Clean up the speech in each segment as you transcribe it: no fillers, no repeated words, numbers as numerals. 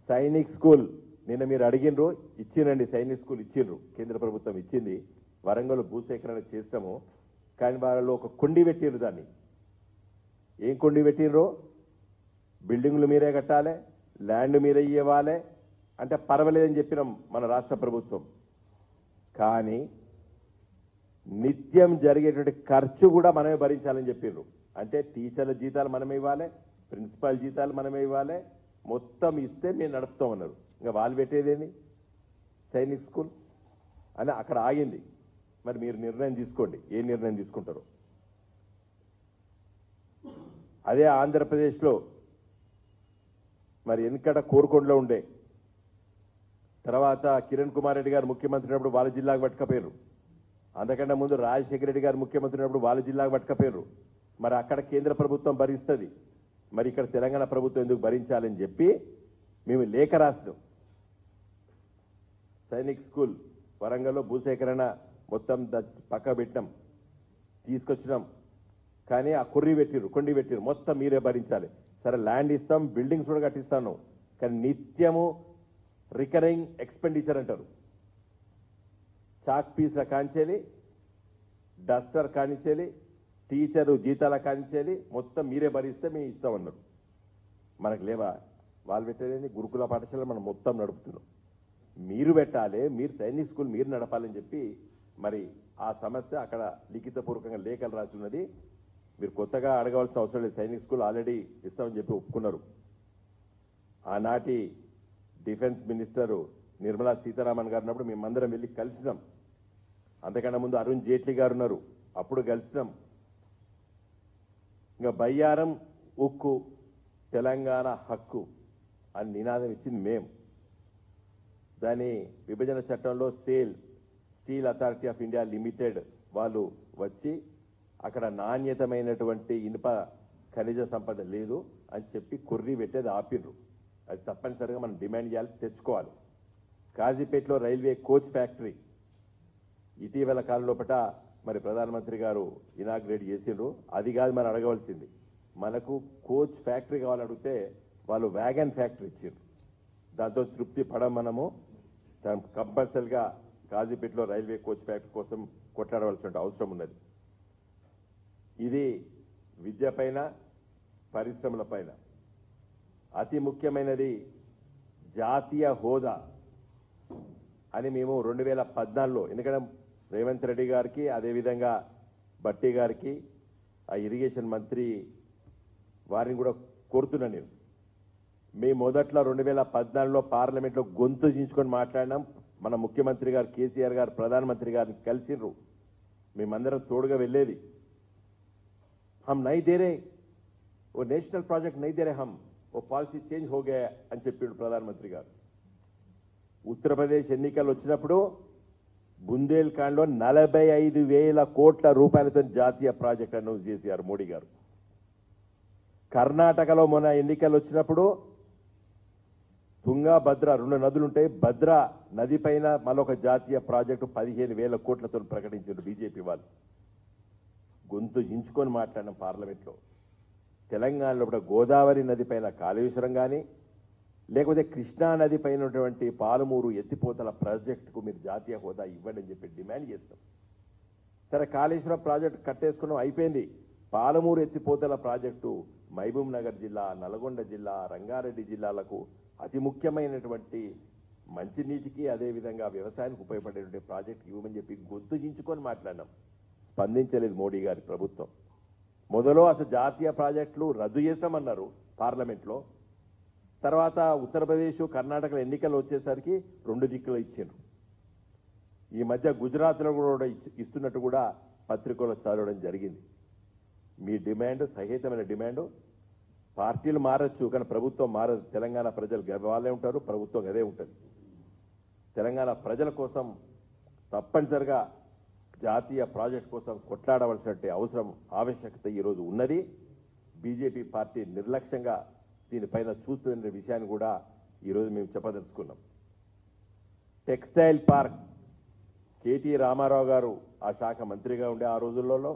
Sainik school నిన్న మీరు అడిగినరు, ఇచ్చినండి. Sainik school ఇచ్చిండ్రు, కేంద్ర ప్రభుత్వం ఇచ్చింది. వరంగల్ భూసేకరణ చేస్తాము, కానీ వాళ్ళు ఒక కొండి పెట్టిండ్రు. దాన్ని ఏం కొండి పెట్టినరు? బిల్డింగ్లు మీరే కట్టాలి, ల్యాండ్ మీరే ఇవ్వాలి అంటే పర్వాలేదని చెప్పినాం మన రాష్ట్ర ప్రభుత్వం. కానీ నిత్యం జరిగేటువంటి ఖర్చు కూడా మనమే భరించాలని చెప్పిండ్రు. అంటే టీచర్ల జీతాలు మనమే ఇవ్వాలి, ప్రిన్సిపాల్ జీతాలు మనమే ఇవ్వాలి, మొత్తం ఇస్తే మేము నడుపుతామన్నారు. ఇంకా వాళ్ళు పెట్టేదేంది సైనిక్ స్కూల్ అని అక్కడ ఆగింది. మరి మీరు నిర్ణయం తీసుకోండి, ఏ నిర్ణయం తీసుకుంటారు. అదే ఆంధ్రప్రదేశ్లో మరి వెనుకట కోరుకొండలో ఉండే, తర్వాత కిరణ్ కుమార్ రెడ్డి గారు ముఖ్యమంత్రి ఉన్నప్పుడు వాళ్ళ జిల్లాకు పట్టుకపోయారు. అంతకంటే ముందు రాజశేఖర రెడ్డి గారు ముఖ్యమంత్రి ఉన్నప్పుడు వాళ్ళ జిల్లాకు పట్టుకపోయారు. మరి అక్కడ కేంద్ర ప్రభుత్వం భరిస్తుంది, మరి ఇక్కడ తెలంగాణ ప్రభుత్వం ఎందుకు భరించాలని చెప్పి మేము లేఖ రాసినాం. సైనిక్ స్కూల్ వరంగల్లో భూసేకరణ మొత్తం పక్క పెట్టినాం, తీసుకొచ్చినాం. కానీ ఆ కొండి పెట్టిరు, మొత్తం మీరే భరించాలి. సరే ల్యాండ్ ఇస్తాం, బిల్డింగ్స్ కూడా కట్టిస్తాను, కానీ నిత్యము రికరింగ్ ఎక్స్పెండిచర్ అంటారు. చాక్ పీస్ల కాంచేలి, డస్టర్ కానించేలి, టీచరు జీతాల కానించేలి, మొత్తం మీరే భరిస్తే మేము ఇస్తామన్నారు. మనకు లేవా? వాళ్ళు పెట్టేది గురుకుల పాఠశాల మనం మొత్తం నడుపుతున్నాం. మీరు పెట్టాలి, మీరు సైనిక్ స్కూల్ మీరు నడపాలని చెప్పి మరి ఆ సమస్య అక్కడ లిఖితపూర్వకంగా లేఖలు రాసి ఉన్నది. మీరు కొత్తగా అడగవలసిన అవసరం లేదు. సైనిక్ స్కూల్ ఆల్రెడీ ఇస్తామని చెప్పి ఒప్పుకున్నారు. ఆనాటి డిఫెన్స్ మినిస్టర్ నిర్మలా సీతారామన్ గారు ఉన్నప్పుడు మేమందరం వెళ్ళి కలిసినాం. అంతకన్నా ముందు అరుణ్ జైట్లీ గారు ఉన్నారు, అప్పుడు కలిసినాం. ఇంకా బయ్యారం ఉక్కు తెలంగాణ హక్కు అని నినాదం ఇచ్చింది మేము. దాని విభజన చట్టంలో steel authority of India limited వాళ్ళు వచ్చి అక్కడ నాణ్యతమైనటువంటి ఇనుప ఖనిజ సంపద లేదు అని చెప్పి కొర్రీ పెట్టేది ఆపిర్రు. అది తప్పనిసరిగా మనం డిమాండ్ చేయాలి, తెచ్చుకోవాలి. కాజీపేటలో రైల్వే కోచ్ ఫ్యాక్టరీ ఇటీవల కాలం లోపల మరి ప్రధానమంత్రి గారు ఇనాగ్రేట్ చేసిండ్రు. అది కాదు మనం అడగవలసింది. మనకు కోచ్ ఫ్యాక్టరీ కావాలని అడిగితే వాళ్ళు వ్యాగన్ ఫ్యాక్టరీ ఇచ్చారు. దాంతో తృప్తి పడం మనము కంపల్సరిగా కాజీపేటలో రైల్వే కోచ్ ఫ్యాక్టరీ కోసం కొట్లాడవలసిన అవసరం ఉన్నది. ఇది విద్య పైన, పరిశ్రమల పైన. అతి ముఖ్యమైనది జాతీయ హోదా అని మేము 2014లో, ఎందుకంటే రేవంత్ రెడ్డి గారికి అదేవిధంగా భట్టి గారికి ఆ ఇరిగేషన్ మంత్రి వారిని కూడా కోరుతున్నా నేను. మేము మొదట్లో 2014లో పార్లమెంట్లో గొంతు చించుకొని మాట్లాడినాం. మన ముఖ్యమంత్రి గారు కేసీఆర్ గారు ప్రధానమంత్రి గారిని కలిసిండ్రు. మేమందరం తోడుగా వెళ్ళేది. हम नहीं दे रहे, वो नेशनल प्रोजेक्ट नहीं दे रहे हम, वो పాలసీ చేంజ్ हो गया అని చెప్పిండు ప్రధానమంత్రి గారు. ఉత్తరప్రదేశ్ ఎన్నికలు వచ్చినప్పుడు బుందేల్ఖండ్లో 45,000 కోట్ల రూపాయలతో జాతీయ ప్రాజెక్ట్ అనౌన్స్ చేశారు మోడీ గారు. కర్ణాటకలో మొన్న ఎన్నికలు వచ్చినప్పుడు తుంగా, భద్ర 2 నదులుంటాయి. భద్ర నది పైన మరొక జాతీయ ప్రాజెక్టు 15,000 కోట్లతో ప్రకటించారు బీజేపీ వాళ్ళు. గొంతు చించుకొని మాట్లాడిన పార్లమెంట్లో. తెలంగాణలో కూడా గోదావరి నది పైన కాళేశ్వరం కానీ, లేకపోతే కృష్ణా నది పైన ఉన్నటువంటి పాలమూరు ఎత్తిపోతల ప్రాజెక్టుకు మీరు జాతీయ హోదా ఇవ్వండి అని చెప్పి డిమాండ్ చేస్తాం. సరే కాళేశ్వరం ప్రాజెక్టు కట్టేసుకున్నాం, అయిపోయింది. పాలమూరు ఎత్తిపోతల ప్రాజెక్టు మహబూబ్ నగర్ జిల్లా, నల్గొండ జిల్లా, రంగారెడ్డి జిల్లాలకు అతి ముఖ్యమైనటువంటి మంచినీటికి అదేవిధంగా వ్యవసాయానికి ఉపయోగపడేటువంటి ప్రాజెక్టు ఇవ్వమని చెప్పి గొంతు చించుకొని మాట్లాడినాం. స్పందించలేదు మోడీ గారి ప్రభుత్వం. మొదలో అసలు జాతీయ ప్రాజెక్టులు రద్దు చేస్తామన్నారు పార్లమెంట్లో. తర్వాత ఉత్తరప్రదేశ్, కర్ణాటకలో ఎన్నికలు వచ్చేసరికి 2 దిక్కులు ఇచ్చారు. ఈ మధ్య గుజరాత్లో కూడా ఇస్తున్నట్టు కూడా పత్రికలో చదవడం జరిగింది. మీ డిమాండ్ సహితమైన డిమాండ్. పార్టీలు మారచ్చు కానీ ప్రభుత్వం మారదు. తెలంగాణ ప్రజలు వాళ్ళే ఉంటారు, ప్రభుత్వం అదే ఉంటుంది. తెలంగాణ ప్రజల కోసం తప్పనిసరిగా జాతీయ ప్రాజెక్ట్ కోసం కొట్లాడవలసిన అవసరం, ఆవశ్యకత ఈరోజు ఉన్నది. బీజేపీ పార్టీ నిర్లక్ష్యంగా దీనిపైన చూస్తున్న విషయాన్ని కూడా ఈరోజు మేము చెప్పదలుచుకున్నాం. టెక్స్టైల్ పార్క్ కేటీ రామారావు గారు ఆ శాఖ మంత్రిగా ఉండే ఆ రోజుల్లో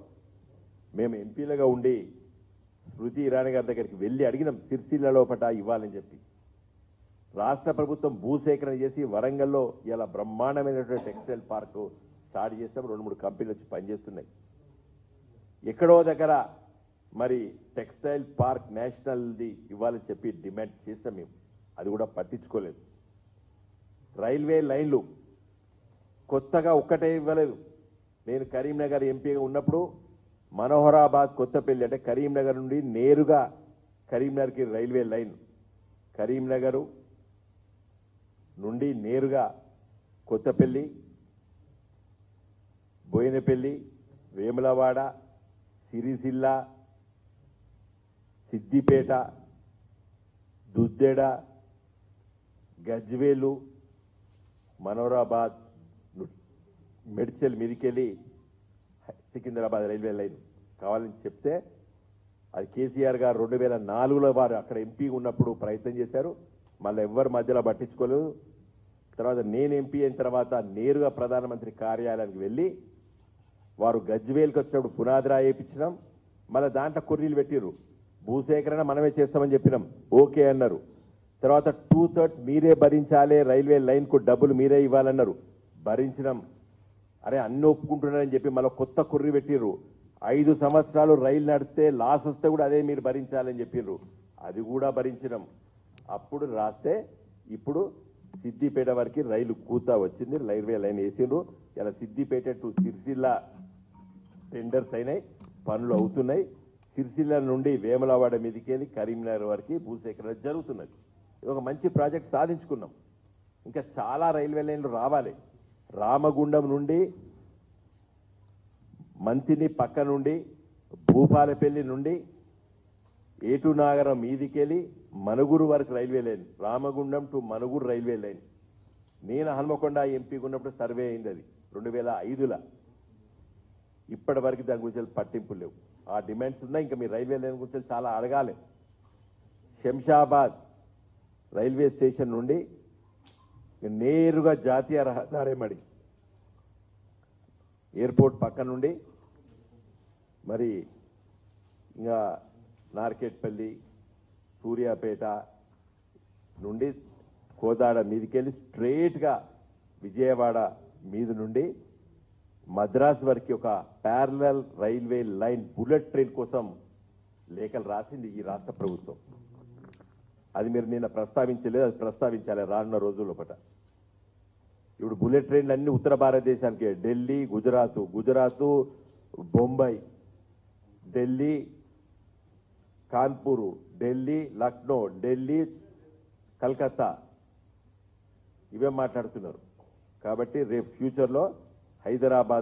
మేము ఎంపీలుగా ఉండి స్మృతి ఇరానీ గారి దగ్గరికి వెళ్ళి అడిగినాం సిరిసిల్ల లోపట ఇవ్వాలని చెప్పి. రాష్ట్ర ప్రభుత్వం భూసేకరణ చేసి వరంగల్లో ఇలా బ్రహ్మాండమైనటువంటి టెక్స్టైల్ పార్క్ స్టార్ట్ చేస్తాం. 2-3 కంపెనీలు వచ్చి పనిచేస్తున్నాయి. ఎక్కడో దగ్గర మరి టెక్స్టైల్ పార్క్ నేషనల్ది ఇవ్వాలని చెప్పి డిమాండ్ చేస్తాం మేము. అది కూడా పట్టించుకోలేదు. రైల్వే లైన్లు కొత్తగా ఒక్కటే ఇవ్వలేదు. నేను కరీంనగర్ ఎంపీగా ఉన్నప్పుడు మనోహరాబాద్ కొత్తపల్లి అంటే కరీంనగర్ నుండి నేరుగా కరీంనగర్కి రైల్వే లైన్, కరీంనగర్ నుండి నేరుగా కొత్తపల్లి, బోయినపల్లి, వేములవాడ, సిరిసిల్ల, సిద్దిపేట, దుద్దెడ, గజ్వేలు, మనోహరాబాద్, మెడ్చల్ మీదికెళ్ళి సికింద్రాబాద్ రైల్వే లైన్ కావాలని చెప్తే అది కేసీఆర్ గారు 2004లో వారు అక్కడ ఎంపీ ఉన్నప్పుడు ప్రయత్నం చేశారు. మళ్ళీ ఎవ్వరి మధ్యలో పట్టించుకోలేదు. తర్వాత నేను ఎంపీ అయిన తర్వాత నేరుగా ప్రధానమంత్రి కార్యాలయానికి వెళ్ళి వారు గజ్వేల్కి వచ్చినప్పుడు పునాది రాయి వేయించినాం. మళ్ళీ దాంట్లో కొర్రీలు పెట్టిర్రు. భూసేకరణ మనమే చేస్తామని చెప్పినాం. ఓకే అన్నారు. తర్వాత 2/3 మీరే భరించాలి, రైల్వే లైన్కు డబ్బులు మీరే ఇవ్వాలన్నారు. భరించినాం. అరే అన్ని ఒప్పుకుంటున్నారని చెప్పి మళ్ళీ కొత్త కుర్రి పెట్టిర్రు. 5 సంవత్సరాలు రైలు నడిస్తే లాస్ వస్తే కూడా అదే మీరు భరించాలని చెప్పిర్రు. అది కూడా భరించినాం. అప్పుడు రాస్తే ఇప్పుడు సిద్దిపేట వరకు రైలు కూత వచ్చింది. రైల్వే లైన్ వేసిండ్రు. ఇలా సిద్దిపేట టు సిరిసిల్ల టెండర్స్ అయినాయి, పనులు అవుతున్నాయి. సిరిసిల్ల నుండి వేములవాడ మీదికెళ్ళి కరీంనగర్ వరకు భూసేకరణ జరుగుతున్నది. ఇది ఒక మంచి ప్రాజెక్ట్ సాధించుకున్నాం. ఇంకా చాలా రైల్వే లైన్లు రావాలి. రామగుండం నుండి మంతిని పక్క నుండి భూపాలపల్లి నుండి ఏటునాగరం మీదికెళ్ళి మనుగురు వరకు railway line, Ramagundam to Manuguru railway line. నేను హన్మకొండ ఎంపీగా ఉన్నప్పుడు సర్వే అయింది. అది 2005లో. ఇప్పటి వరకు దాని గురించి పట్టింపులు లేవు. ఆ డిమాండ్స్ ఉన్నాయి. ఇంకా మీ రైల్వే లైన్ గురించి చాలా అడగాలి. శంషాబాద్ రైల్వే స్టేషన్ నుండి నేరుగా జాతీయ రహదారి మడి ఎయిర్పోర్ట్ పక్క నుండి మరి ఇంకా నార్కెట్పల్లి, సూర్యాపేట నుండి కోదాడ మీదికెళ్ళి స్ట్రైట్గా విజయవాడ మీద నుండి మద్రాసు వరకు ఒక parallel railway line bullet train కోసం లేఖలు రాసింది ఈ రాష్ట్ర ప్రభుత్వం. అది మీరు నిన్న ప్రస్తావించలేదు. అది ప్రస్తావించాలి రానున్న రోజుల పట. ఇప్పుడు బుల్లెట్ ట్రైన్లు అన్ని ఉత్తర భారతదేశానికి, ఢిల్లీ, గుజరాత్, బొంబాయి, ఢిల్లీ, కాన్పూర్, ఢిల్లీ, లక్నో, ఢిల్లీ, కలకత్తా ఇవే మాట్లాడుతున్నారు. కాబట్టి రేపు ఫ్యూచర్లో హైదరాబాద్